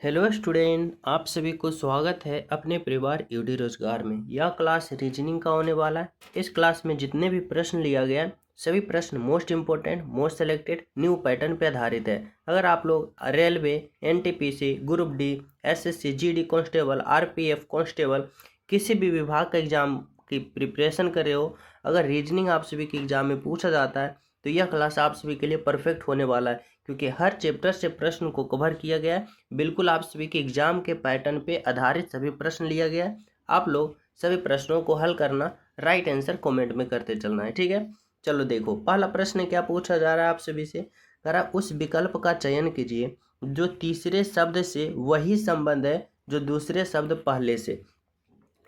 Hello student, आप सभी को स्वागत है अपने परिवार यूडी रोजगार में। यह क्लास रीजनिंग का होने वाला है। इस क्लास में जितने भी प्रश्न लिया गया है सभी प्रश्न most important, most selected, new pattern पे आधारित है। अगर आप लोग railway, NTPC, group D, SSC, GD constable, RPF constable किसी भी विभाग का एग्जाम की प्रिपरेशन कर रहे हो, अगर रीजनिंग आप सभी के एग्जाम में पूछा जाता है तो यह क्लास आप सभी के लिए परफेक्ट होने वाला है, क्योंकि हर चैप्टर से प्रश्न को कवर किया गया है। बिल्कुल आप सभी के एग्जाम के पैटर्न पे आधारित सभी प्रश्न लिया गया है। आप लोग सभी प्रश्नों को हल करना, राइट आंसर कमेंट में करते चलना है, ठीक है। चलो देखो, पहला प्रश्न क्या पूछा जा रहा है आप सभी से। कह रहा उस विकल्प का चयन कीजिए जो तीसरे शब्द से वही संबंध है जो दूसरे शब्द पहले से।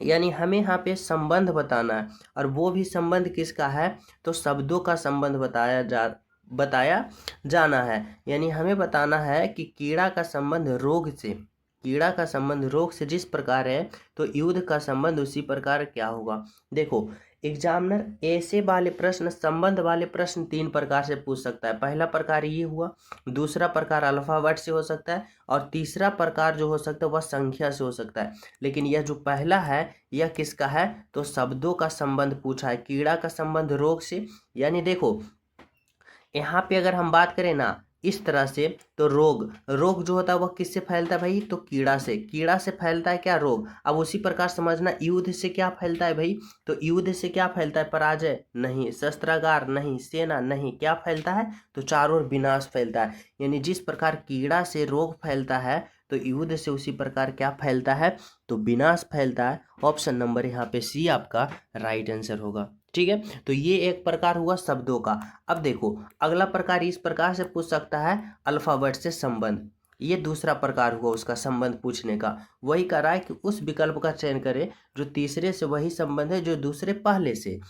यानी हमें यहाँ पे संबंध बताना है, और वो भी संबंध किसका है, तो शब्दों का संबंध बताया जाना है। यानी हमें बताना है कि कीड़ा का संबंध रोग से, कीड़ा का संबंध रोग से जिस प्रकार है तो युद्ध का संबंध उसी प्रकार क्या होगा। देखो, एग्जामिनर ऐसे वाले प्रश्न, संबंध वाले प्रश्न तीन प्रकार से पूछ सकता है। पहला प्रकार ये हुआ, दूसरा प्रकार अल्फाबेट से हो सकता है, और तीसरा प्रकार जो हो सकता है वह संख्या से हो सकता है। लेकिन यह जो पहला है यह किसका है, तो शब्दों का संबंध पूछा है, कीड़ा का संबंध रोग से। यानी देखो, यहाँ पे अगर हम बात करें ना इस तरह से, तो रोग, रोग जो होता है वह किससे फैलता है भाई, तो कीड़ा से, कीड़ा से फैलता है क्या, रोग। अब उसी प्रकार समझना, युद्ध से क्या फैलता है भाई, तो युद्ध से क्या फैलता है, पराजय नहीं, शस्त्रागार नहीं, सेना नहीं, क्या फैलता है, तो चारों ओर विनाश फैलता है। यानी जिस प्रकार कीड़ा से रोग फैलता है तो युद्ध से उसी प्रकार क्या फैलता है, तो विनाश फैलता है। ऑप्शन नंबर यहाँ पे सी आपका राइट आंसर होगा, ठीक है। तो ये एक प्रकार हुआ शब्दों का। अब देखो, अगला प्रकार इस प्रकार से पूछ सकता है, अल्फाबेट से संबंध। ये दूसरा प्रकार हुआ उसका संबंध पूछने का। वही कह रहा है कि उस विकल्प का चयन करें जो तीसरे से वही संबंध है जो दूसरे पहले से।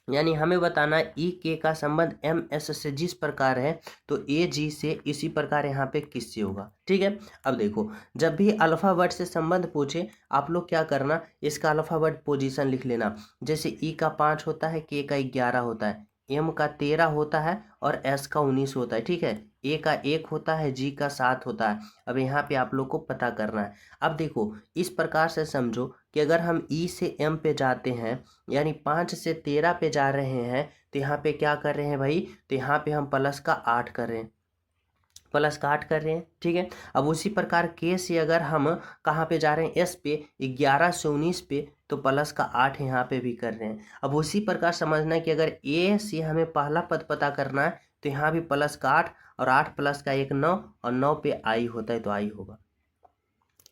यानी हमें बताना है ई के का संबंध एम एस से जिस प्रकार है तो ए जी से इसी प्रकार यहाँ पे किससे होगा, ठीक है। अब देखो, जब भी अल्फाबेट से संबंध पूछे आप लोग क्या करना, इसका अल्फाबेट पोजीशन लिख लेना। जैसे ई का 5 होता है, के का 11 होता है, एम का 13 होता है और एस का 19 होता है, ठीक है। ए का 1 होता है, जी का 7 होता है। अब यहाँ पे आप लोग को पता करना है। अब देखो, इस प्रकार से समझो कि अगर हम ई से एम पे जाते हैं, यानी 5 से 13 पे जा रहे हैं, तो यहाँ पे क्या कर रहे हैं भाई, तो यहाँ पे हम प्लस का 8 कर रहे हैं, प्लस का 8 कर रहे हैं, ठीक है। अब उसी प्रकार के से अगर हम कहाँ पे जा रहे हैं, एस पे, 11 से 19 पे, तो प्लस का 8 यहाँ पे भी कर रहे हैं। अब उसी प्रकार समझना है कि अगर ए से हमें पहला पद पता करना है तो यहाँ भी प्लस का 8, और 8 प्लस का 1 9, और 9 पे आई होता है तो आई होगा,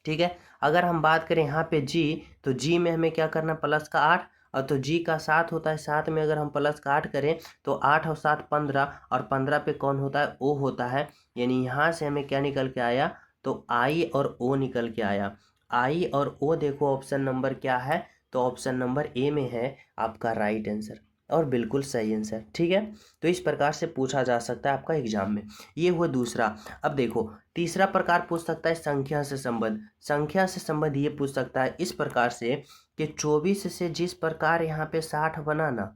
ठीक है। अगर हम बात करें यहाँ पे जी, तो जी में हमें क्या करना, प्लस का 8, और तो जी का 7 होता है, 7 में अगर हम प्लस का 8 करें तो 8 और 7 15, और 15 पे कौन होता है, ओ होता है। यानी यहाँ से हमें क्या निकल के आया, तो आई और ओ निकल के आया। आई और ओ देखो ऑप्शन नंबर क्या है, तो ऑप्शन नंबर ए में है आपका राइट आंसर, और बिल्कुल सही आंसर, ठीक है। तो इस प्रकार से पूछा जा सकता है आपका एग्जाम में। ये हुआ दूसरा। अब देखो, तीसरा प्रकार पूछ सकता है संख्या से संबंध। संख्या से संबंध ये पूछ सकता है इस प्रकार से कि 24 से जिस प्रकार यहाँ पे 60 बना ना,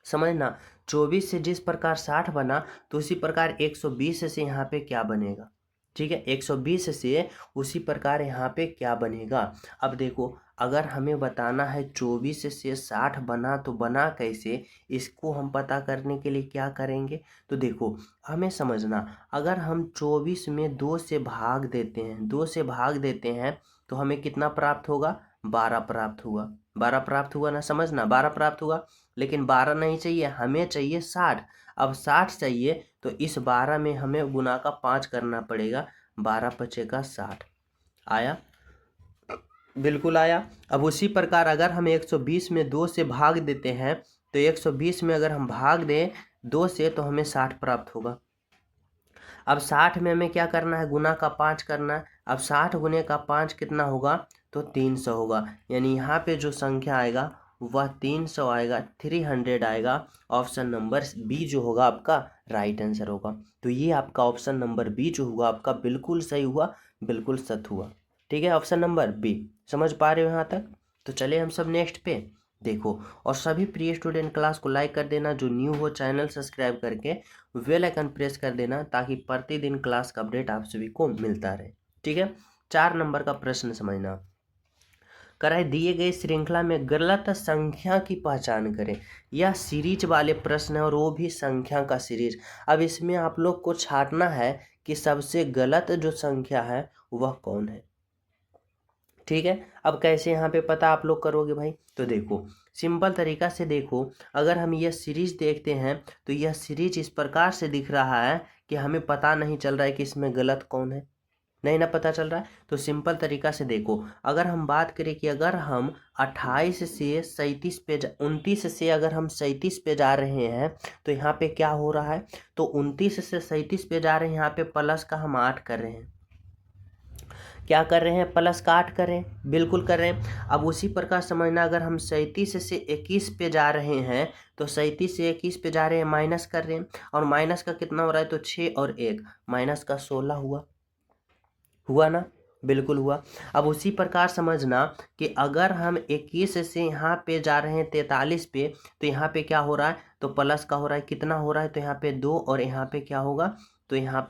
समझना, 24 से जिस प्रकार 60 बना तो उसी प्रकार 120 से यहाँ पे क्या बनेगा, ठीक है। 120 से उसी प्रकार यहाँ पे क्या बनेगा। अब देखो, अगर हमें बताना है 24 से 60 बना तो बना कैसे, इसको हम पता करने के लिए क्या करेंगे, तो देखो हमें समझना, अगर हम 24 में 2 से भाग देते हैं, 2 से भाग देते हैं तो हमें कितना प्राप्त होगा, 12 प्राप्त हुआ, 12 प्राप्त हुआ ना, समझना 12 प्राप्त हुआ। लेकिन 12 नहीं चाहिए, हमें चाहिए 60। अब 60 चाहिए तो इस 12 में हमें गुना का 5 करना पड़ेगा, 12 पचे का 60 आया, बिल्कुल आया। अब उसी प्रकार अगर हम 120 में 2 से भाग देते हैं तो 120 में अगर हम भाग दें 2 से तो हमें 60 प्राप्त होगा। अब 60 में हमें क्या करना है, गुना का 5 करना है। अब 60 गुने का 5 कितना होगा, तो 300 होगा। यानी यहाँ पे जो संख्या आएगा वह 300 आएगा, 300 आएगा। ऑप्शन नंबर बी जो होगा आपका राइट आंसर होगा। तो ये आपका ऑप्शन नंबर बी जो हुआ आपका बिल्कुल सही हुआ, बिल्कुल सत हुआ, ठीक है। ऑप्शन नंबर बी, समझ पा रहे हो यहाँ तक। तो चले हम सब नेक्स्ट पे देखो, और सभी प्रिय स्टूडेंट क्लास को लाइक कर देना, जो न्यू हो चैनल सब्सक्राइब करके बेल आइकन प्रेस कर देना, ताकि प्रतिदिन क्लास का अपडेट आप सभी को मिलता रहे। ठीक है। 4 नंबर का प्रश्न समझना, कराए दिए गए श्रृंखला में गलत संख्या की पहचान करें। यह सीरीज वाले प्रश्न है और वो भी संख्या का सीरीज। अब इसमें आप लोग को छांटना है कि सबसे गलत जो संख्या है वह कौन है। ठीक है, अब कैसे यहाँ पे पता आप लोग करोगे भाई, तो देखो सिंपल तरीका से देखो, अगर हम यह सीरीज देखते हैं तो यह सीरीज इस प्रकार से दिख रहा है कि हमें पता नहीं चल रहा है कि इसमें गलत कौन है, नहीं ना पता चल रहा है। तो सिंपल तरीका से देखो, अगर हम बात करें कि अगर हम 28 से 37 पे 29 से अगर हम 37 पे जा रहे हैं तो यहाँ पे क्या हो रहा है, तो 29 से 37 पे जा रहे हैं, यहाँ पे प्लस का हम 8 कर रहे हैं। क्या कर रहे हैं, प्लस का 8 कर रहे हैं, बिल्कुल कर रहे हैं। अब उसी प्रकार समझना, अगर हम 37 से 21 पे जा रहे हैं तो 37 से 21 पे जा रहे हैं, माइनस कर रहे हैं, और माइनस का कितना हो रहा है, तो 6 और 1 माइनस का 16 हुआ ना, बिल्कुल हुआ। अब उसी प्रकार समझना कि अगर हम 21 से यहाँ पे जा रहे हैं 43 पे, तो यहाँ पे क्या हो रहा है, तो प्लस का हो रहा है, कितना हो रहा है, तो यहाँ पे 2, और यहाँ पे क्या होगा, तो यहाँ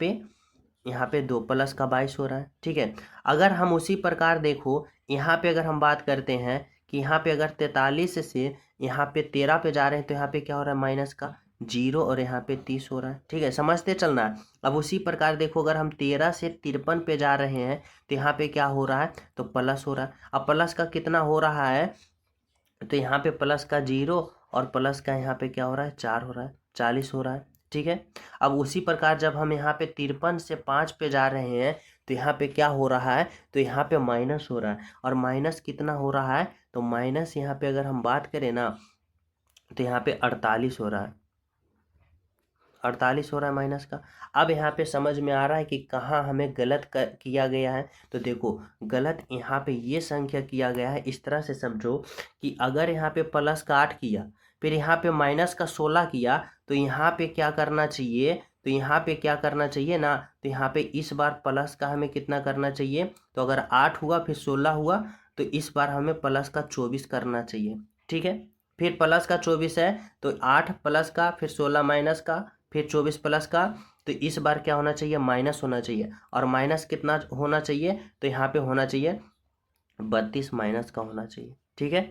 पे 2 प्लस का 22 हो रहा है। ठीक है, अगर हम उसी प्रकार देखो यहाँ पे अगर हम बात करते हैं कि यहाँ पे अगर 43 से यहाँ पे 13 पे जा रहे हैं तो यहाँ पे क्या हो रहा है, माइनस का 0, और यहाँ पे 30 हो रहा है। ठीक है, समझते चलना है। अब उसी प्रकार देखो, अगर हम 13 से 53 पे जा रहे हैं तो यहाँ पे क्या हो रहा है, तो प्लस हो रहा है। अब प्लस का कितना हो रहा है, तो यहाँ पे प्लस का 0, और प्लस का यहाँ पे क्या हो रहा है, 4 हो रहा है, 40 हो रहा है। ठीक है, अब उसी प्रकार जब हम यहाँ पे 53 से 5 पे जा रहे हैं तो यहाँ पे क्या हो रहा है, तो यहाँ पे माइनस हो रहा है, और माइनस कितना हो रहा है, तो माइनस यहाँ पे अगर हम बात करें ना तो यहाँ पे 48 हो रहा है, 48 हो रहा है माइनस का। अब यहाँ पे समझ में आ रहा है कि कहाँ हमें गलत किया गया है। तो देखो गलत यहाँ पे ये संख्या किया गया है, इस तरह से समझो कि अगर यहाँ पे प्लस का 8 किया, फिर यहाँ पे माइनस का 16 किया, तो यहाँ पे क्या करना चाहिए, तो यहाँ पे क्या करना चाहिए ना, तो यहाँ पे इस बार प्लस का हमें कितना करना चाहिए, तो अगर 8 हुआ फिर 16 हुआ तो इस बार हमें प्लस का 24 करना चाहिए। ठीक है, फिर प्लस का 24 है तो 8 प्लस का, फिर 16 माइनस का, फिर 24 प्लस का, तो इस बार क्या होना चाहिए, माइनस होना चाहिए। और माइनस कितना होना चाहिए, तो यहाँ पे होना चाहिए 32 माइनस का होना चाहिए। ठीक है,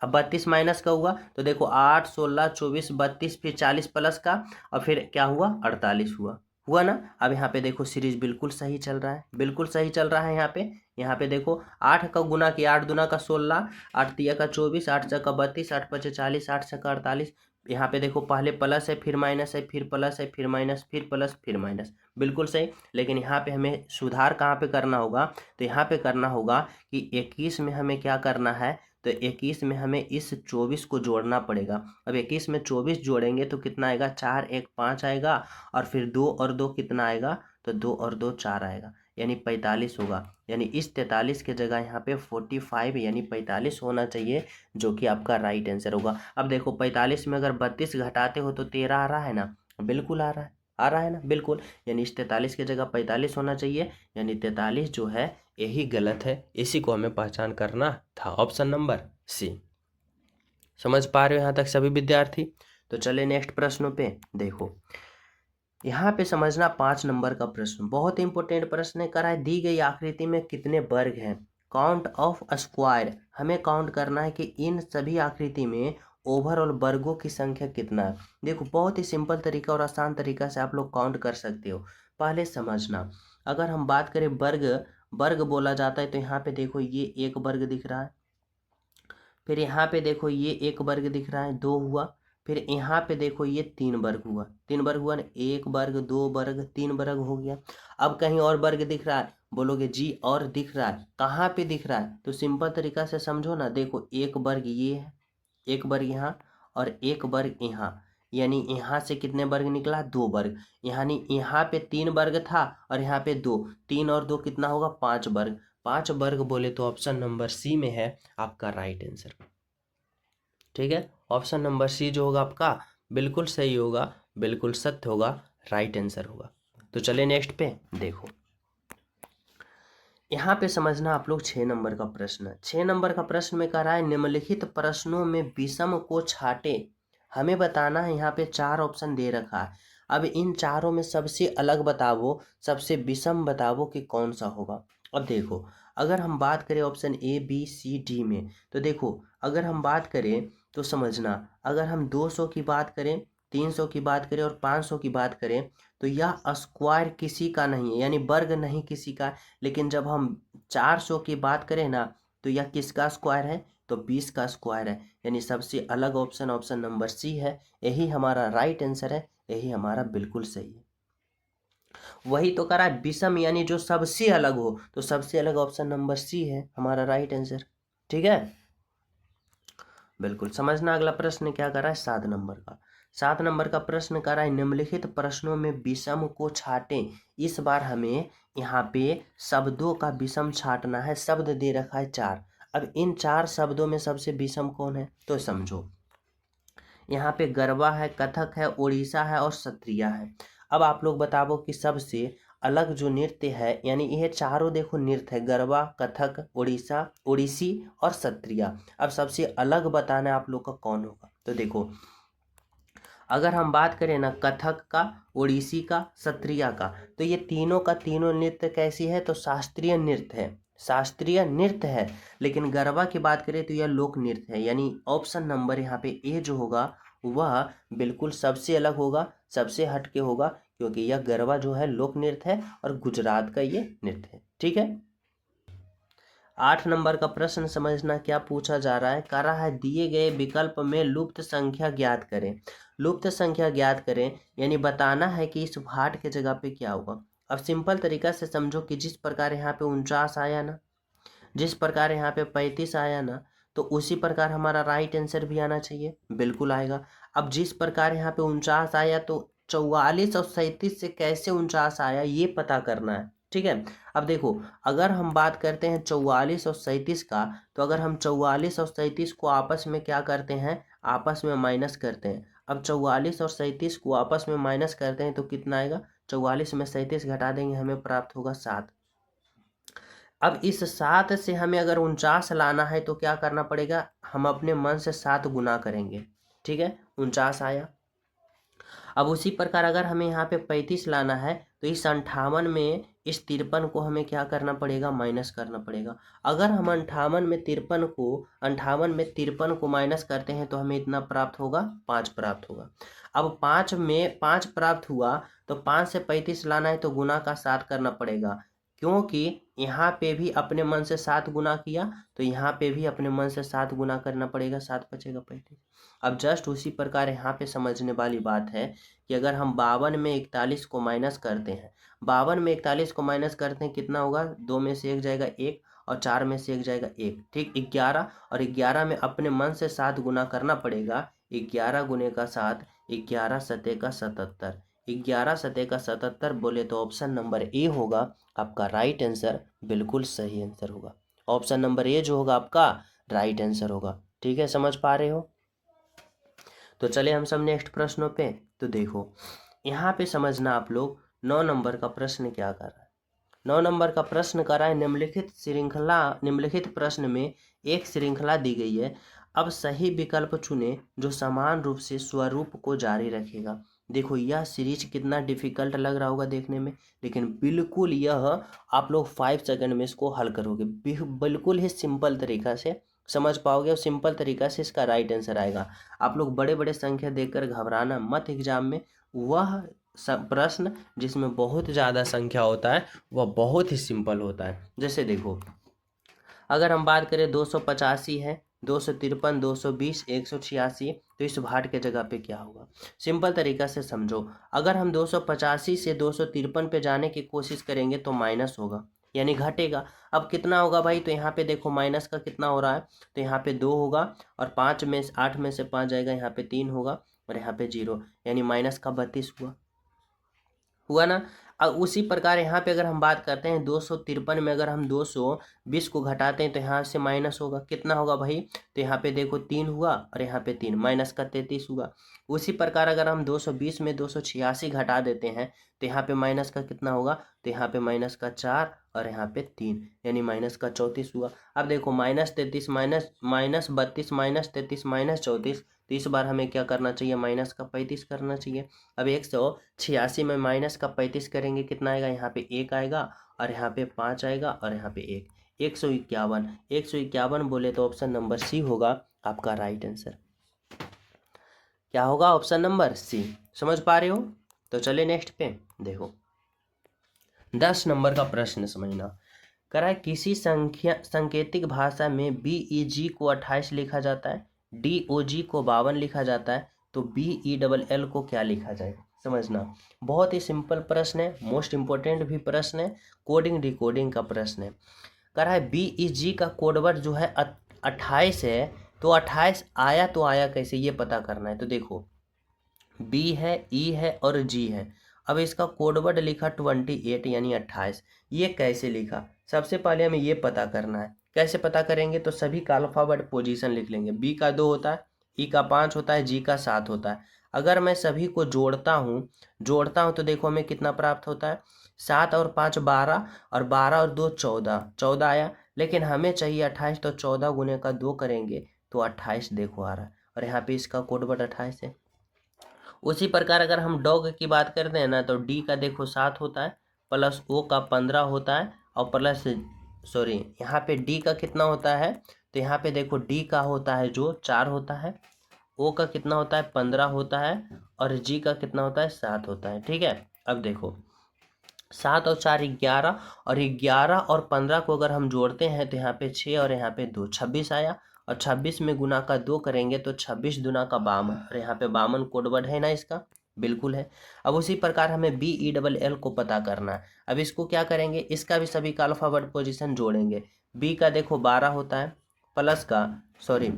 अब 32 माइनस का हुआ तो देखो 8 16 24 32, फिर 40 प्लस का, और फिर क्या हुआ, 48 हुआ ना। अब यहाँ पे देखो सीरीज बिल्कुल सही चल रहा है, बिल्कुल सही चल रहा है। यहाँ पे देखो 8 का गुना किया, 8 दूना का 16, 8 तिया का 24, 8 छक्का 32, 8 पचे 40, 8 छक्का 48। यहाँ पे देखो पहले प्लस है, फिर माइनस है, फिर प्लस है, फिर माइनस, फिर प्लस, फिर माइनस, बिल्कुल सही। लेकिन यहाँ पे हमें सुधार कहाँ पे करना होगा, तो यहाँ पे करना होगा कि 21 में हमें क्या करना है, तो 21 में हमें इस 24 को जोड़ना पड़ेगा। अब 21 में 24 जोड़ेंगे तो कितना आएगा, 4 1 5 आएगा, और फिर 2 और 2 कितना आएगा, तो 2 और 2 4 आएगा, यानी 45 होगा। यानी इस 43 के जगह यहाँ पे 45 यानी 45 होना चाहिए, जो कि आपका राइट आंसर होगा। अब देखो 45 में अगर 32 घटाते हो तो 13 आ रहा है ना, बिल्कुल आ रहा है ना, बिल्कुल। यानी इस 43 की जगह 45 होना चाहिए, यानी 43 जो है यही गलत है, इसी को हमें पहचान करना था। Option number C. समझ पा रहे हो यहाँ तक सभी विद्यार्थी? तो चले नेक्स्ट प्रश्नों पे देखो। यहाँ पे समझना 5 नंबर का प्रश्न बहुत इंपॉर्टेंट प्रश्न है। करा है दी गई आकृति में कितने वर्ग हैं, काउंट ऑफ स्क्वायर। हमें काउंट करना है कि इन सभी आकृति में ओवरऑल वर्गों की संख्या कितना है। देखो बहुत ही सिंपल तरीका और आसान तरीका से आप लोग काउंट कर सकते हो। पहले समझना, अगर हम बात करें वर्ग बोला जाता है तो यहाँ पे देखो ये एक वर्ग दिख रहा है, फिर यहाँ पे देखो ये एक वर्ग दिख रहा है, 2 हुआ। फिर यहाँ पे देखो ये 3 वर्ग हुआ, 3 वर्ग हुआ ना, 1 वर्ग 2 वर्ग 3 वर्ग हो गया। अब कहीं और वर्ग दिख रहा है, बोलोगे जी और दिख रहा है, कहाँ पे दिख रहा है, तो सिंपल तरीका से समझो ना। देखो एक वर्ग ये है, एक वर्ग यहाँ, और एक वर्ग यहाँ, यानी यहाँ से कितने वर्ग निकला, 2 वर्ग। यानी यहाँ पे 3 वर्ग था और यहाँ पे 2, 3 और 2 कितना होगा, 5 वर्ग। 5 वर्ग बोले तो ऑप्शन नंबर सी में है आपका राइट आंसर। ठीक है, ऑप्शन नंबर सी जो होगा आपका बिल्कुल सही होगा, बिल्कुल सत्य होगा, राइट आंसर होगा। तो चले नेक्स्ट पे देखो। यहाँ पे समझना आप लोग 6 नंबर का प्रश्न। 6 नंबर का प्रश्न में कह रहा है निम्नलिखित प्रश्नों में विषम को छाटे। हमें बताना है, यहाँ पे 4 ऑप्शन दे रखा है, अब इन चारों में सबसे अलग बतावो, सबसे विषम बतावो कि कौन सा होगा। अब देखो, अगर हम बात करें option A B C D में, तो देखो अगर हम बात करें तो समझना, अगर हम 200 की बात करें, 300 की बात करें और 500 की बात करें, तो यह स्क्वायर किसी का नहीं है, यानी वर्ग नहीं किसी का। लेकिन जब हम 400 की बात करें ना, तो यह किसका स्क्वायर है, तो 20 का स्क्वायर है। यानी सबसे अलग ऑप्शन ऑप्शन नंबर सी है। यही हमारा राइट आंसर है, यही हमारा बिल्कुल सही है। वही तो करा है विषम, यानी जो सबसे अलग हो, तो सबसे अलग ऑप्शन नंबर सी है हमारा राइट आंसर। ठीक है, बिल्कुल समझना। अगला प्रश्न क्या कर रहा है, 7 नंबर का। 7 नंबर का प्रश्न कर रहा है, निम्नलिखित प्रश्नों में विषम को छाटें। इस बार हमें यहाँ पे शब्दों का विषम छाटना है। शब्द दे रखा है 4। अब इन 4 शब्दों में सबसे विषम कौन है, तो समझो यहाँ पे गरबा है, कथक है, उड़ीसा है और सत्रिया है। अब आप लोग बताओ कि सबसे अलग जो नृत्य है, यानी ये चारों देखो नृत्य है, गरबा, कथक, उड़ीसा, उड़ीसी और सत्रिया। अब सबसे अलग बताना है आप लोग का कौन होगा। तो देखो, अगर हम बात करें ना कथक का, उड़ीसी का, सत्रिया का, तो ये तीनों का तीनों नृत्य कैसी है, तो शास्त्रीय नृत्य है, शास्त्रीय नृत्य है। लेकिन गरबा की बात करें तो यह लोक नृत्य है। यानी ऑप्शन नंबर यहाँ पे ए जो होगा वह बिल्कुल सबसे अलग होगा, सबसे हटके होगा, क्योंकि यह गरबा जो है लोक नृत्य है और गुजरात का ये नृत्य है। ठीक है, 8 नंबर का प्रश्न समझना क्या पूछा जा रहा है। कह रहा है दिए गए विकल्प में लुप्त संख्या ज्ञात करें। लुप्त संख्या ज्ञात करें यानी बताना है कि इस भाट के जगह पे क्या होगा। अब सिंपल तरीका से समझो कि जिस प्रकार यहाँ पे 49 आया ना, जिस प्रकार यहाँ पे 35 आया ना, तो उसी प्रकार हमारा राइट आंसर भी आना चाहिए, बिल्कुल आएगा। अब जिस प्रकार यहाँ पे 49 आया, तो 44 और 37 से कैसे 49 आया ये पता करना है। ठीक है, अब देखो अगर हम बात करते हैं 44 और 37 का, तो अगर हम 44 और 37 को आपस में क्या करते हैं, आपस में माइनस करते हैं। अब 44 और 37 को आपस में माइनस करते हैं तो कितना आएगा, 44 में 37 घटा देंगे, हमें प्राप्त होगा 7। अब इस 7 से हमें अगर 49 लाना है तो क्या करना पड़ेगा, हम अपने मन से 7 गुना करेंगे। ठीक है, 49 आया। अब उसी प्रकार अगर हमें यहाँ पे 35 लाना है, तो इस 58 में इस 53 को हमें क्या करना पड़ेगा, माइनस करना पड़ेगा। अगर हम 58 में 53 को माइनस करते हैं तो हमें इतना प्राप्त होगा, 5 प्राप्त होगा। अब 5 में 5 प्राप्त हुआ, तो 5 से 35 लाना है तो गुना का 7 करना पड़ेगा, क्योंकि यहाँ पे भी अपने मन से 7 गुना किया, तो यहाँ पे भी अपने मन से 7 गुना करना पड़ेगा, 7 बचेगा 35। अब जस्ट उसी प्रकार यहाँ पे समझने वाली बात है कि अगर हम 52 में 41 को माइनस करते हैं, 52 में 41 को माइनस करते हैं, कितना होगा, 2 में से 1 जाएगा 1 और 4 में से 1 जाएगा 1, ठीक 11। और 11 में अपने मन से 7 गुना करना पड़ेगा, 11 गुने का 7, 11 सते का 77, 11 सते का 77 बोले तो ऑप्शन नंबर ए होगा आपका राइट आंसर, बिल्कुल सही आंसर होगा। ऑप्शन नंबर ए जो होगा आपका राइट आंसर होगा। ठीक है, समझ पा रहे हो। तो चले हम सब नेक्स्ट प्रश्नों पे। तो देखो यहाँ पे समझना आप लोग, 9 नंबर का प्रश्न क्या कर रहा है। 9 नंबर का प्रश्न कर रहा है, निम्नलिखित प्रश्न में एक श्रृंखला दी गई है। अब सही विकल्प चुने जो समान रूप से स्वरूप को जारी रखेगा। देखो यह सीरीज कितना डिफिकल्ट लग रहा होगा देखने में, लेकिन बिल्कुल यह आप लोग 5 सेकंड में इसको हल करोगे, बिल्कुल ही सिंपल तरीका से समझ पाओगे और सिंपल तरीका से इसका राइट आंसर आएगा। आप लोग बड़े बड़े संख्या देखकर घबराना मत एग्जाम में। वह प्रश्न जिसमें बहुत ज़्यादा संख्या होता है वह बहुत ही सिंपल होता है। जैसे देखो अगर हम बात करें 285 है, 253, 220, 186, तो इस भाट के जगह पे क्या होगा। सिंपल तरीका से समझो, अगर हम 285 से 253 पे जाने की कोशिश करेंगे तो माइनस होगा, यानी घटेगा। अब कितना होगा भाई, तो यहाँ पे देखो माइनस का कितना हो रहा है, तो यहाँ पे 2 होगा और 8 में से 5 जाएगा, यहाँ पे 3 होगा और यहाँ पे 0, यानी माइनस का 32 हुआ ना। अब उसी प्रकार यहाँ पे अगर हम बात करते हैं 253 में अगर हम 220 को घटाते हैं तो यहाँ से माइनस होगा, कितना होगा भाई, तो यहाँ पे देखो 3 हुआ और यहाँ पे 3, माइनस का 33 हुआ। उसी प्रकार अगर हम 220 में 286 घटा देते हैं तो यहाँ पे माइनस का कितना होगा, तो यहाँ पे माइनस का 4 और यहाँ पे 3, यानी माइनस का 34 हुआ। अब देखो -33 -32 -33 -34, तो इस बार हमें क्या करना चाहिए, माइनस का 35 करना चाहिए। अब 186 में माइनस का 35 करेंगे कितना आएगा, यहाँ पे 1 आएगा और यहाँ पे 5 आएगा और यहाँ पे 151। 151 बोले तो ऑप्शन नंबर सी होगा आपका राइट आंसर। क्या होगा, ऑप्शन नंबर सी। समझ पा रहे हो? तो चलिए नेक्स्ट पे देखो, 10 नंबर का प्रश्न समझना। करा है किसी सांकेतिक भाषा में BEG को 28 लिखा जाता है, DOG को 52 लिखा जाता है, तो BELL को क्या लिखा जाएगा। समझना, बहुत ही सिंपल प्रश्न है, मोस्ट इंपोर्टेंट भी प्रश्न है, कोडिंग डिकोडिंग का प्रश्न है। करा है BEG का कोडवर्ड जो है 28 है, तो 28 आया तो आया कैसे, ये पता करना है। तो देखो B है, E है और G है। अब इसका कोडवर्ड लिखा 28 यानी 28, ये कैसे लिखा, सबसे पहले हमें ये पता करना है। कैसे पता करेंगे, तो सभी का अल्फाबेट पोजीशन लिख लेंगे। B का 2 होता है, E का 5 होता है, G का 7 होता है। अगर मैं सभी को जोड़ता हूँ तो देखो हमें कितना प्राप्त होता है, 7 और 5 12 और 12 और 2 14 आया। लेकिन हमें चाहिए 28, तो 14 गुने का 2 करेंगे तो 28 देखो आ रहा है, और यहाँ पे इसका कोडवर्ड 28 है। उसी प्रकार अगर हम डॉग की बात करते हैं ना, तो डी का देखो 7 होता है, प्लस ओ का 15 होता है, और प्लस सॉरी यहाँ पे डी का कितना होता है, तो यहाँ पे देखो डी का होता है जो 4 होता है, ओ का कितना होता है 15 होता है, और जी का कितना होता है 7 होता है। ठीक है, अब देखो 7 और 4 11, और 11 और 15 को अगर हम जोड़ते हैं तो यहाँ पे 6 और यहाँ पे 2 26 आया, और 26 में गुना का 2 करेंगे तो 26 दूना का 52, और यहाँ पे 52 कोडवर्ड है ना इसका, बिल्कुल है। अब उसी प्रकार हमें BELL को पता करना है। अब इसको क्या करेंगे, इसका भी सभी का अल्फाबेट पोजीशन जोड़ेंगे। B का देखो 12 होता है, प्लस का सॉरी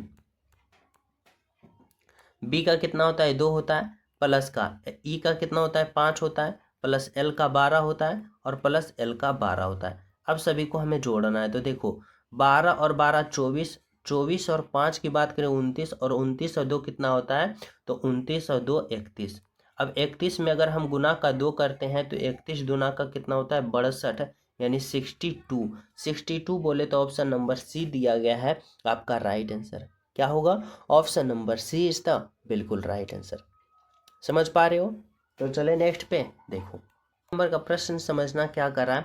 B का कितना होता है 2 होता है, प्लस का E का कितना होता है 5 होता है, प्लस L का 12 होता है, और प्लस L का 12 होता है। अब सभी को हमें जोड़ना है। तो देखो 12 और 12 24, 24 और 5 की बात करें 29, और 29 और 2 कितना होता है, तो 29 और 2 31। अब 31 में अगर हम गुना का 2 करते हैं तो 31 गुना का कितना होता है 62, यानी 62। 62 बोले तो ऑप्शन नंबर सी दिया गया है आपका राइट आंसर। क्या होगा, option number C is the बिल्कुल राइट आंसर। समझ पा रहे हो? तो चले नेक्स्ट पे देखो, नंबर का प्रश्न समझना क्या करा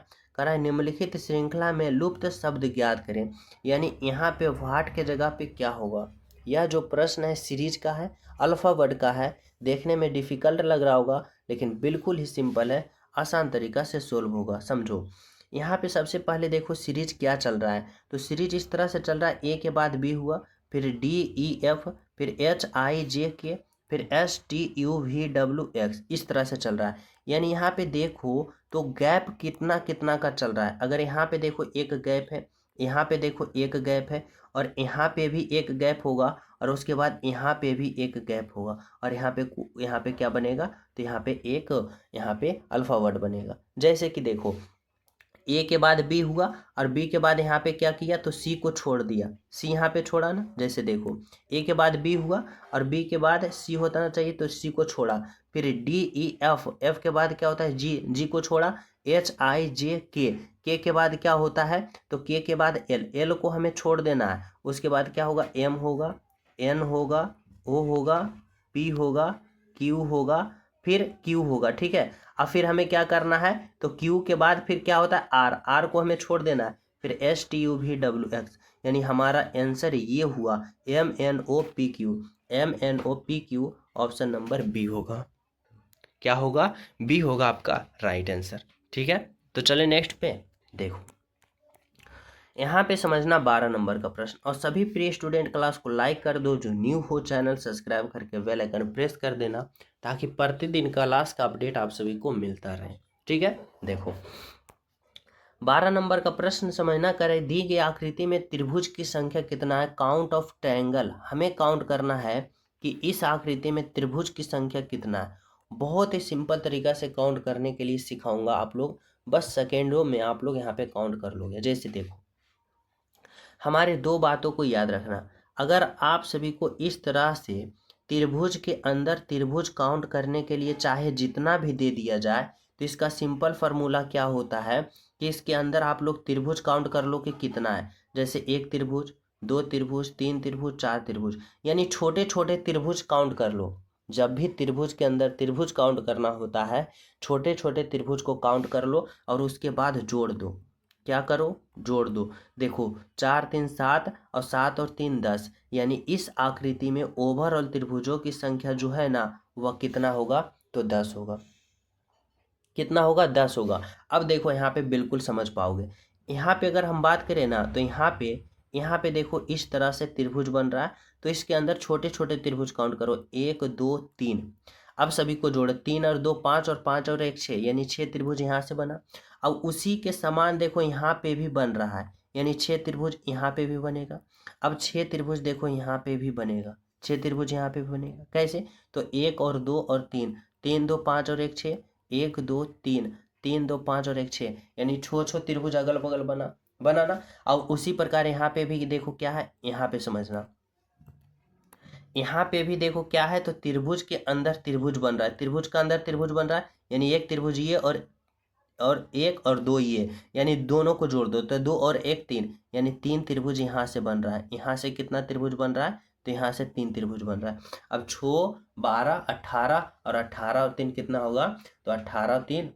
है, निम्नलिखित श्रृंखला में लुप्त शब्द ज्ञात करें। यानी यहाँ पे व्हाट के जगह पे क्या होगा। यह जो प्रश्न है सीरीज का है, अल्फाबेट का है, देखने में डिफिकल्ट लग रहा होगा, लेकिन बिल्कुल ही सिंपल है, आसान तरीका से सोल्व होगा। समझो, यहाँ पे सबसे पहले देखो सीरीज क्या चल रहा है, तो सीरीज इस तरह से चल रहा है, ए के बाद बी हुआ, फिर DEF, फिर HIJK, फिर STUVWX, इस तरह से चल रहा है। यानी यहाँ पे देखो तो गैप कितना कितना का चल रहा है। अगर यहाँ पे देखो एक गैप है, यहाँ पे देखो एक गैप है, और यहाँ पे भी एक गैप होगा, और उसके बाद यहाँ पे भी एक गैप होगा, और यहाँ पे क्या बनेगा, तो यहाँ पे एक यहाँ पे अल्फाबेट बनेगा। जैसे कि देखो ए के बाद बी हुआ, और बी के बाद यहाँ पे क्या किया, तो सी को छोड़ दिया, सी यहाँ पे छोड़ा ना। जैसे देखो ए के बाद बी हुआ, और बी के बाद सी होना चाहिए, तो सी को छोड़ा। फिर DEF, एफ के बाद क्या होता है जी को छोड़ा। HIJK, के के बाद क्या होता है, तो के के बाद एल को हमें छोड़ देना है। उसके बाद क्या होगा, M होगा, N होगा, O होगा, P होगा, Q होगा, फिर Q होगा। ठीक है, अब फिर हमें क्या करना है, तो Q के बाद फिर क्या होता है R को हमें छोड़ देना है, फिर STUVWX, यानी हमारा आंसर ये हुआ MNOPQ। ऑप्शन नंबर बी होगा। क्या होगा, बी होगा आपका राइट आंसर। ठीक है, तो चले नेक्स्ट पे देखो, यहाँ पे समझना 12 नंबर का प्रश्न। और सभी प्रिय स्टूडेंट क्लास को लाइक कर दो, जो न्यू हो चैनल सब्सक्राइब करके बेल आइकन प्रेस कर देना, ताकि प्रतिदिन क्लास का अपडेट आप सभी को मिलता रहे। ठीक है, देखो 12 नंबर का प्रश्न समझना करें, दी गई आकृति में त्रिभुज की संख्या कितना है, काउंट ऑफ ट्रायंगल। हमें काउंट करना है कि इस आकृति में त्रिभुज की संख्या कितना है। बहुत ही सिंपल तरीका से काउंट करने के लिए सिखाऊंगा, आप लोग बस सेकेंडों में आप लोग यहाँ पे काउंट कर लोगे। जैसे देखो, हमारे दो बातों को याद रखना, अगर आप सभी को इस तरह से त्रिभुज के अंदर त्रिभुज काउंट करने के लिए चाहे जितना भी दे दिया जाए, तो इसका सिंपल फार्मूला क्या होता है कि इसके अंदर आप लोग त्रिभुज काउंट कर लो कि कितना है। जैसे एक त्रिभुज, दो त्रिभुज, तीन त्रिभुज, चार त्रिभुज, यानी छोटे छोटे त्रिभुज काउंट कर लो। जब भी त्रिभुज के अंदर त्रिभुज काउंट करना होता है, छोटे छोटे त्रिभुज को काउंट कर लो और उसके बाद जोड़ दो। क्या करो? जोड़ दो। देखो 4 3 7 और 7 और 3 10, यानी इस आकृति में ओवरऑल त्रिभुजों की संख्या जो है ना वह कितना होगा? तो 10 होगा। कितना होगा? 10 होगा। अब देखो यहाँ पे बिल्कुल समझ पाओगे। यहाँ पे अगर हम बात करें ना तो यहाँ पे देखो इस तरह से त्रिभुज बन रहा है, तो इसके अंदर छोटे छोटे त्रिभुज काउंट करो, 1 2 3। अब सभी को जोड़ो, 3 और 2 5 और 5 और 1 6, यानी 6 त्रिभुज यहाँ से बना। अब उसी के समान देखो यहाँ पे भी बन रहा है, यानी 6 त्रिभुज यहाँ पे भी बनेगा। अब 6 त्रिभुज देखो यहाँ पे भी बनेगा, 6 त्रिभुज यहाँ पे भी बनेगा। कैसे? तो 1 और 2 और 3, 3 2 5 और 1 6, 1 2 3, 3 2 5 और 1 6, यानी छो छो त्रिभुज अगल बगल बनाना। और उसी प्रकार यहाँ पे भी देखो क्या है, यहाँ पे समझना, यहाँ पे भी देखो क्या है, तो त्रिभुज के अंदर त्रिभुज बन रहा है, त्रिभुज का अंदर त्रिभुज बन रहा है, यानी एक त्रिभुज ये और एक और दो ये, यानी दोनों को जोड़ दो तो 2 और 1 3, यानी 3 त्रिभुज यहाँ से बन रहा है। यहाँ से कितना त्रिभुज बन रहा है? तो यहाँ से 3 त्रिभुज बन रहा है। अब 6 12 18 और 18 और 3 कितना होगा? तो 18 और 3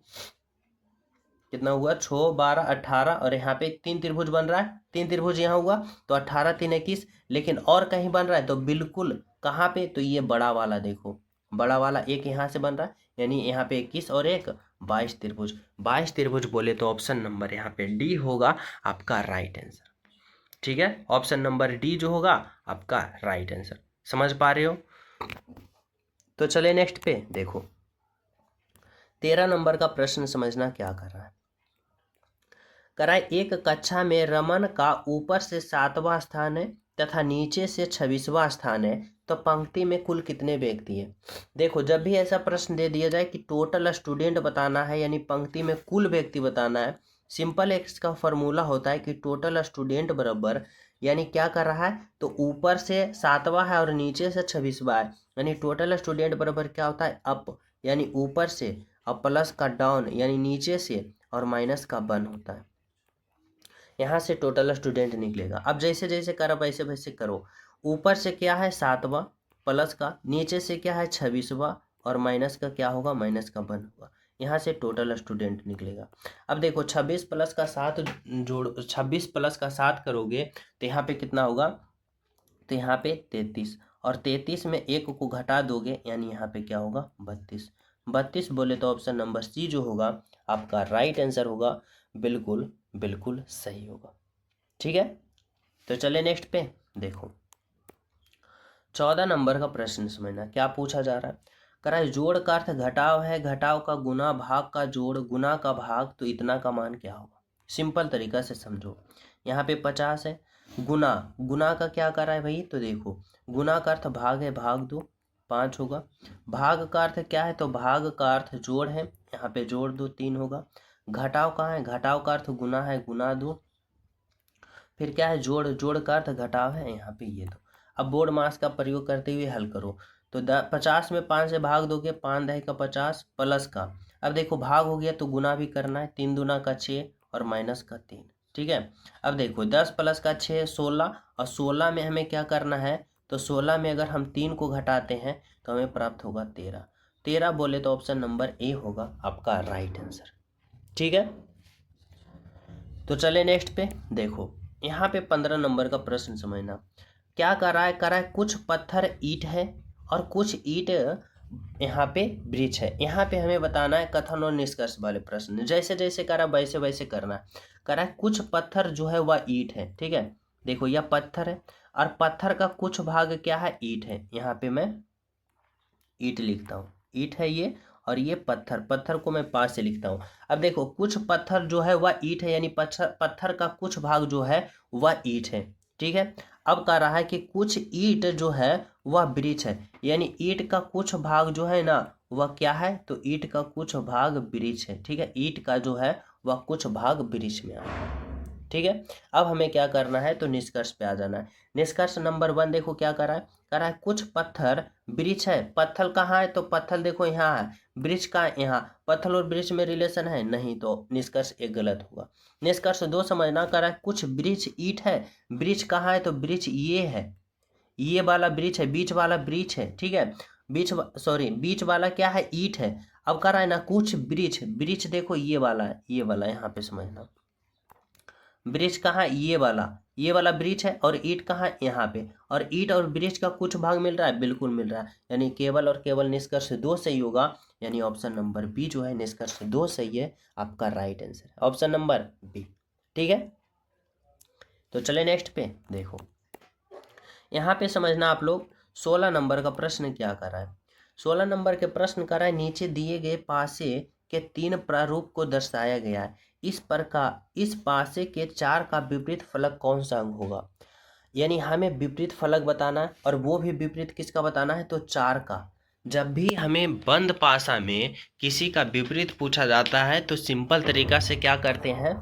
कितना हुआ? 6 12 18, और यहाँ पे 3 त्रिभुज बन रहा है, 3 त्रिभुज यहाँ हुआ तो 18 3 21। लेकिन और कहीं बन रहा है तो बिल्कुल कहाँ पे? तो ये बड़ा वाला देखो, बड़ा वाला एक यहाँ से बन रहा है, यानी यहाँ पे 21 और 1 22 त्रिभुज। 22 त्रिभुज बोले तो ऑप्शन नंबर यहाँ पे डी होगा आपका राइट आंसर। ठीक है, ऑप्शन नंबर डी जो होगा आपका राइट आंसर। समझ पा रहे हो? तो चले नेक्स्ट पे देखो, 13 नंबर का प्रश्न समझना क्या कर रहा है। कराए एक कक्षा में रमन का ऊपर से 7वां स्थान है तथा नीचे से 26वां स्थान है, तो पंक्ति में कुल कितने व्यक्ति हैं? देखो जब भी ऐसा प्रश्न दे दिया जाए कि टोटल स्टूडेंट बताना है, यानी पंक्ति में कुल व्यक्ति बताना है, सिंपल एक्स का फॉर्मूला होता है कि टोटल स्टूडेंट बराबर, यानी क्या कर रहा है, तो ऊपर से 7वां है और नीचे से 26वां है, यानी टोटल स्टूडेंट बराबर क्या होता है? अप, यानी ऊपर से, और प्लस का डाउन यानी नीचे से, और माइनस का 1 होता है। यहाँ से टोटल स्टूडेंट निकलेगा। अब जैसे जैसे करो वैसे वैसे करो। ऊपर से क्या है? 7वां प्लस का, नीचे से क्या है? 26वां, और माइनस का क्या होगा? माइनस का 1 होगा। यहाँ से टोटल स्टूडेंट निकलेगा। अब देखो 26 प्लस का 7 जोड़, 26 प्लस का 7 करोगे तो यहाँ पे कितना होगा? तो यहाँ पे 33, और 33 में 1 को घटा दोगे, यानी यहाँ पे क्या होगा? 32। 32 बोले तो ऑप्शन नंबर सी जो होगा आपका राइट आंसर होगा, बिल्कुल बिल्कुल सही होगा। ठीक है, तो चले नेक्स्ट पे देखो, 14 नंबर का प्रश्न समझना क्या पूछा जा रहा है। करा है जोड़ का अर्थ घटाव है, घटाव का गुना, भाग का जोड़, गुना का भाग, तो इतना का मान क्या होगा? सिंपल तरीका से समझो। यहाँ पे 50 है, गुना, गुना का क्या कर रहा है भाई? तो देखो गुना का अर्थ भाग है, भाग दो, 5 होगा। भाग का अर्थ क्या है? तो भाग का अर्थ जोड़ है, यहाँ पे जोड़ दो, 3 होगा। घटाव कहाँ है? घटाव का अर्थ गुना है, गुना दो। फिर क्या है? जोड़, जोड़ का अर्थ घटाव है, यहाँ पे ये दो। अब बोर्ड मास का प्रयोग करते हुए हल करो, तो 50 में 5 से भाग दोगे, 5 10 का 50 प्लस का, अब देखो भाग हो गया तो गुना भी करना है, 3 दूना का 6 और माइनस का 3। ठीक है, अब देखो 10 प्लस का 6 16, और 16 में हमें क्या करना है? तो 16 में अगर हम 3 को घटाते हैं तो हमें प्राप्त होगा 13। 13 बोले तो ऑप्शन नंबर ए होगा आपका राइट आंसर। ठीक है, तो चले नेक्स्ट पे देखो, यहाँ पे 15 नंबर का प्रश्न समझना क्या कर रहा है। कर रहा है कुछ पत्थर ईंट है और कुछ ईंट यहाँ पे ब्रिज है। यहाँ पे हमें बताना है कथन और निष्कर्ष वाले प्रश्न, जैसे जैसे करा वैसे वैसे करना है। करा है कुछ पत्थर जो है वह ईंट है। ठीक है, देखो यह पत्थर है और पत्थर का कुछ भाग क्या है? ईंट है। यहाँ पे मैं ईंट लिखता हूँ, ईंट है ये, और ये पत्थर, पत्थर को मैं 5 से लिखता हूँ। अब देखो कुछ पत्थर जो है वह ईंट है, यानी पत्थर का कुछ भाग जो है वह ईंट है। ठीक है, अब कह रहा है कि कुछ ईंट जो है वह वृक्ष है, यानी ईंट का कुछ भाग जो है ना वह क्या है? तो ईंट का कुछ भाग वृक्ष है। ठीक है, ईंट का जो है वह कुछ भाग वृक्ष में आया है। ठीक है, अब हमें क्या करना है? तो निष्कर्ष पे आ जाना है। निष्कर्ष नंबर 1 देखो क्या कर रहा है। कह रहा है कुछ पत्थर वृक्ष है। पत्थर कहाँ है? तो पत्थर देखो यहाँ है, वृक्ष का यहाँ। पत्थर और वृक्ष में रिलेशन है नहीं, तो निष्कर्ष एक गलत होगा। निष्कर्ष दो समझना, कह रहा है कुछ वृक्ष ईंट है। वृक्ष कहाँ है? तो वृक्ष ये है, ये वाला वृक्ष है, बीच वाला वृक्ष है, ठीक है। बीच वाला क्या है? ईंट है। अब कह रहा है ना कुछ वृक्ष, वृक्ष देखो ये वाला है, ये वाला यहाँ पे समझना। वृक्ष कहाँ? ये वाला वृक्ष है, और ईंट कहाँ? यहाँ पे। और ईंट और वृक्ष का कुछ भाग मिल रहा है, बिल्कुल मिल रहा है, यानी केवल और केवल निष्कर्ष दो सही होगा, यानी ऑप्शन नंबर बी जो है निष्कर्ष दो सही है, आपका राइट आंसर है ऑप्शन नंबर बी, ठीक है। तो चले नेक्स्ट पे देखो, यहाँ पे समझना आप लोग 16 नंबर का प्रश्न क्या कर रहा है। 16 नंबर के प्रश्न कर रहा है नीचे दिए गए पासे के 3 प्रारूप को दर्शाया गया है, इस पासे के 4 का विपरीत फलक कौन सा अंग होगा। यानी हमें विपरीत फलक बताना है, और वो भी विपरीत किसका बताना है? तो 4 का। जब भी हमें बंद पासा में किसी का विपरीत पूछा जाता है तो सिंपल तरीका से क्या करते हैं,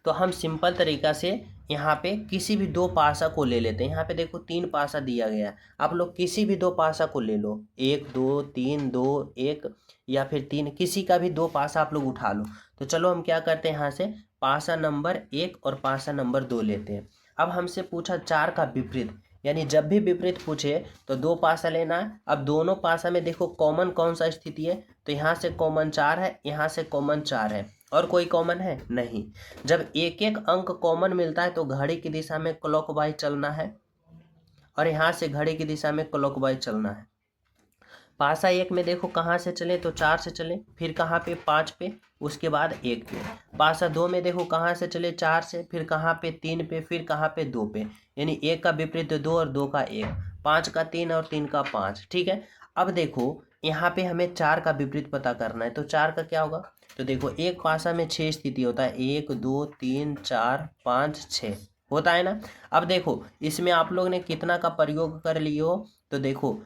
तो हम सिंपल तरीका से यहाँ पे किसी भी दो पासा को ले लेते हैं। यहाँ पे देखो 3 पासा दिया गया है, आप लोग किसी भी दो पासा को ले लो, 1 2 3 2 1 या फिर 3, किसी का भी दो पासा आप लोग उठा लो। तो चलो हम क्या करते हैं, यहाँ से पासा नंबर 1 और पासा नंबर 2 लेते हैं। अब हमसे पूछा 4 का विपरीत, यानी जब भी विपरीत पूछे तो दो पासा लेना है। अब दोनों पासा में देखो कॉमन कौन सा स्थिति है, तो यहाँ से कॉमन 4 है, यहाँ से कॉमन 4 है, और कोई कॉमन है नहीं। जब एक एक अंक कॉमन मिलता है तो घड़ी की दिशा में क्लॉकवाइज चलना है, और यहाँ से घड़ी की दिशा में क्लॉकवाइज चलना है। पासा 1 में देखो कहाँ से चले, तो 4 से चले, फिर कहाँ पे? 5 पे, उसके बाद 1 पे। पासा 2 में देखो कहाँ से चले, 4 से, फिर कहाँ पे? 3 पे, फिर कहाँ पे? 2 पे, यानी 1 का विपरीत 2 और 2 का 1, 5 का 3 और 3 का 5, ठीक है। अब देखो यहाँ पे हमें 4 का विपरीत पता करना है, तो 4 का क्या होगा? तो देखो एक पासा में 6 स्थिति होता है, 1 2 3 4 5 6 होता है ना। अब देखो इसमें आप लोग ने कितना का प्रयोग कर लिए हो, तो देखो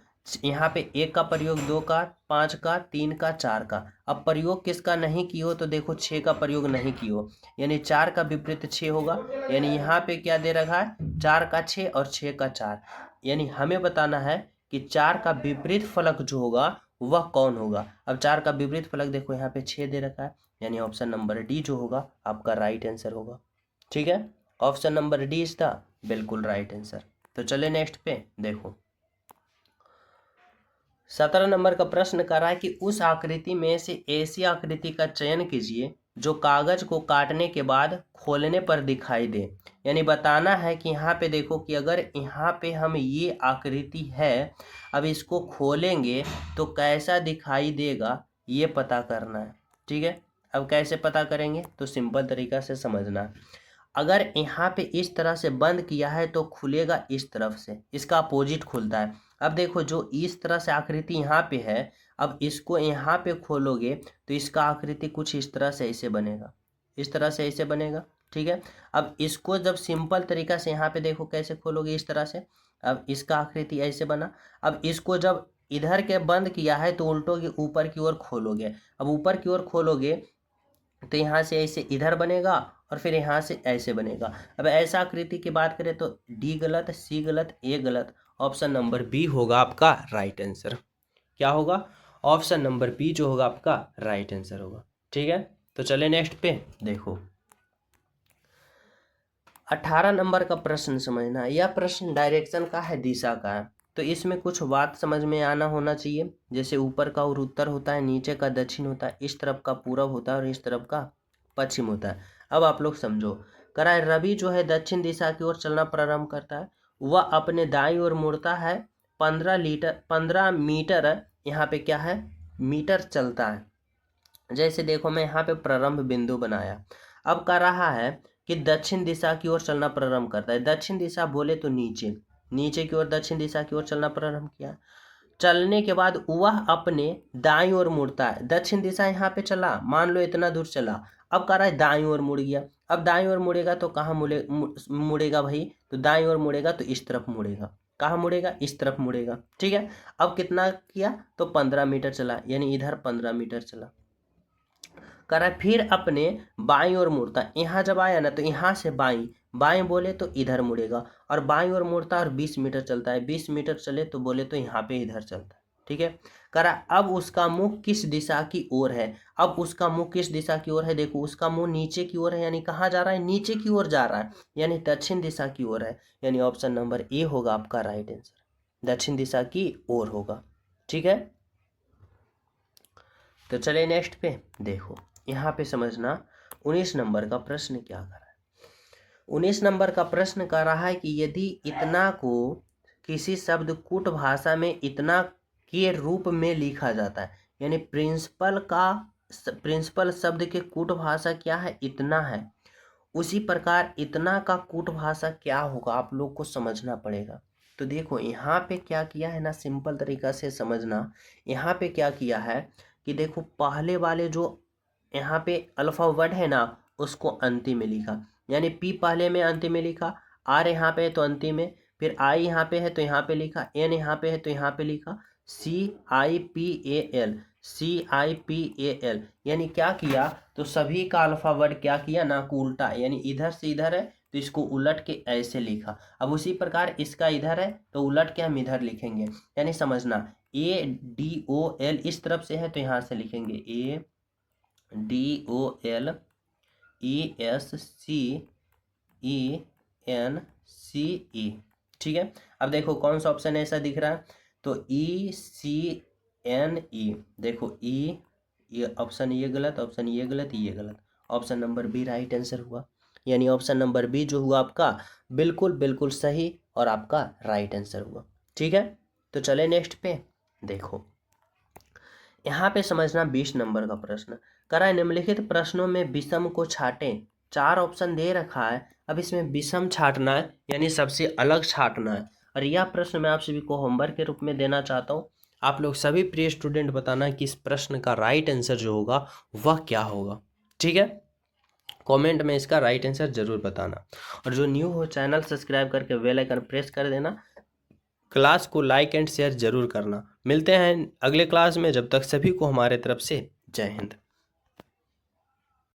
यहाँ पे 1 का प्रयोग, 2 का, 5 का, 3 का, 4 का। अब प्रयोग किसका नहीं की हो, तो देखो 6 का प्रयोग नहीं की हो, यानी 4 का विपरीत 6 होगा। यानी यहाँ पे क्या दे रखा है? 4 का 6 और 6 का 4, यानी हमें बताना है कि 4 का विपरीत फलक जो होगा वह कौन होगा। अब 4 का विपरीत फलक देखो यहाँ पे 6 दे रखा है, यानी ऑप्शन नंबर डी जो होगा आपका राइट आंसर होगा, ठीक है। Option number D is the बिल्कुल राइट आंसर। तो चले नेक्स्ट पे देखो, 17 नंबर का प्रश्न कर रहा है कि उस आकृति में से ऐसी आकृति का चयन कीजिए जो कागज को काटने के बाद खोलने पर दिखाई दे। यानी बताना है कि यहाँ पे देखो कि अगर यहाँ पे हम ये आकृति है, अब इसको खोलेंगे तो कैसा दिखाई देगा, ये पता करना है, ठीक है। अब कैसे पता करेंगे, तो सिंपल तरीका से समझना। अगर यहाँ पे इस तरह से बंद किया है तो खुलेगा इस तरफ से, इसका अपोजिट खुलता है। अब देखो जो इस तरह से आकृति यहाँ पे है, अब इसको यहाँ पे खोलोगे तो इसका आकृति कुछ इस तरह से ऐसे बनेगा, इस तरह से ऐसे बनेगा, ठीक है। अब इसको जब सिंपल तरीका से यहाँ पे देखो कैसे खोलोगे, इस तरह से, अब इसका आकृति ऐसे बना। अब इसको जब इधर के बंद किया है तो उल्टो के ऊपर की ओर खोलोगे। अब ऊपर की ओर खोलोगे तो यहाँ से ऐसे इधर बनेगा, और फिर यहाँ से ऐसे बनेगा। अब ऐसा आकृति की बात करें तो डी गलत, सी गलत, ए गलत, ऑप्शन नंबर बी होगा आपका राइट आंसर। क्या होगा? ऑप्शन नंबर बी जो होगा आपका राइट आंसर होगा, ठीक है। तो चले नेक्स्ट पे देखो, 18 नंबर का प्रश्न समझना। यह प्रश्न डायरेक्शन का है, दिशा का है, तो इसमें कुछ बात समझ में आना होना चाहिए। जैसे ऊपर का और उत्तर होता है, नीचे का दक्षिण होता है, इस तरफ का पूरब होता है और इस तरफ का पश्चिम होता है। अब आप लोग समझो, करा है रवि जो है दक्षिण दिशा की ओर चलना प्रारंभ करता है, वह अपने दाईं ओर मुड़ता है, 15 मीटर, यहाँ पे क्या है? मीटर चलता है। जैसे देखो मैं यहाँ पे प्रारंभ बिंदु बनाया। अब कर रहा है कि दक्षिण दिशा की ओर चलना प्रारंभ करता है। दक्षिण दिशा बोले तो नीचे, नीचे की ओर दक्षिण दिशा की ओर चलना प्रारंभ किया। चलने के बाद वह अपने दाईं ओर मुड़ता है। दक्षिण दिशा यहाँ पे चला, मान लो इतना दूर चला, अब कह रहा है दाईं ओर मुड़ गया। अब दाईं ओर मुड़ेगा तो कहाँ मुड़ेगा भाई? तो दाईं ओर मुड़ेगा तो इस तरफ मुड़ेगा। कहाँ मुड़ेगा? इस तरफ मुड़ेगा, ठीक है। अब कितना किया? तो 15 मीटर चला, यानी इधर 15 मीटर चला। कह रहा है फिर अपने बाईं ओर मुड़ता है। यहाँ जब आया ना तो यहाँ से बाईं, बाएं बोले तो इधर मुड़ेगा, और बाएं ओर मुड़ता है और 20 मीटर चलता है, 20 मीटर चले तो बोले तो यहाँ पे इधर चलता है। ठीक है, करा अब उसका मुंह किस दिशा की ओर है। अब उसका मुंह किस दिशा की ओर है, देखो उसका मुंह नीचे की ओर है, यानी कहाँ जा रहा है, नीचे की ओर जा रहा है, यानी दक्षिण दिशा की ओर है, यानी ऑप्शन नंबर ए होगा आपका राइट आंसर, दक्षिण दिशा की ओर होगा। ठीक है, तो चलिए नेक्स्ट पे देखो, यहाँ पे समझना 19 नंबर का प्रश्न क्या कर रहा है। 19 नंबर का प्रश्न कर रहा है कि यदि इतना को किसी शब्द कूट भाषा में इतना के रूप में लिखा जाता है, यानी प्रिंसिपल शब्द के कूट भाषा क्या है, इतना है, उसी प्रकार इतना का कूट भाषा क्या होगा, आप लोग को समझना पड़ेगा। तो देखो यहाँ पे क्या किया है ना, सिंपल तरीका से समझना, यहाँ पे क्या किया है कि देखो पहले वाले जो यहाँ पे अल्फावर्ड है ना उसको अंतिम में लिखा, यानी पी पहले में अंतिम में लिखा, आर यहाँ पे है तो अंतिम में, फिर आई यहाँ पे है तो यहाँ पे लिखा, एन यहाँ पे है तो यहाँ पे लिखा, CIPAL, यानी क्या किया, तो सभी का अल्फावर्ड क्या किया ना उल्टा, यानी इधर से इधर है तो इसको उलट के ऐसे लिखा। अब उसी प्रकार इसका इधर है तो उलट के हम इधर लिखेंगे, यानी समझना ADOL इस तरफ से है तो यहाँ से लिखेंगे ADOLESCENCE। ठीक है, अब देखो कौन सा ऑप्शन ऐसा दिख रहा है, तो ECNE, देखो ये ऑप्शन ये गलत, ऑप्शन ये गलत, ये गलत, option number B right answer हुआ, यानी ऑप्शन नंबर बी जो हुआ आपका बिल्कुल बिल्कुल सही और आपका राइट आंसर हुआ। ठीक है, तो चले नेक्स्ट पे देखो, यहाँ पे समझना 20 नंबर का प्रश्न करा, निम्नलिखित प्रश्नों में विषम को छाटें। 4 ऑप्शन दे रखा है, अब इसमें विषम छाटना है, यानी सबसे अलग छाटना है, और यह प्रश्न मैं आप सभी को होमवर्क के रूप में देना चाहता हूँ। आप लोग सभी प्रिय स्टूडेंट बताना कि इस प्रश्न का राइट आंसर जो होगा वह क्या होगा। ठीक है, कमेंट में इसका राइट आंसर जरूर बताना, और जो न्यू हो चैनल सब्सक्राइब करके बेल आइकन प्रेस कर देना, क्लास को लाइक एंड शेयर जरूर करना। मिलते हैं अगले क्लास में, जब तक सभी को हमारे तरफ से जय हिंद।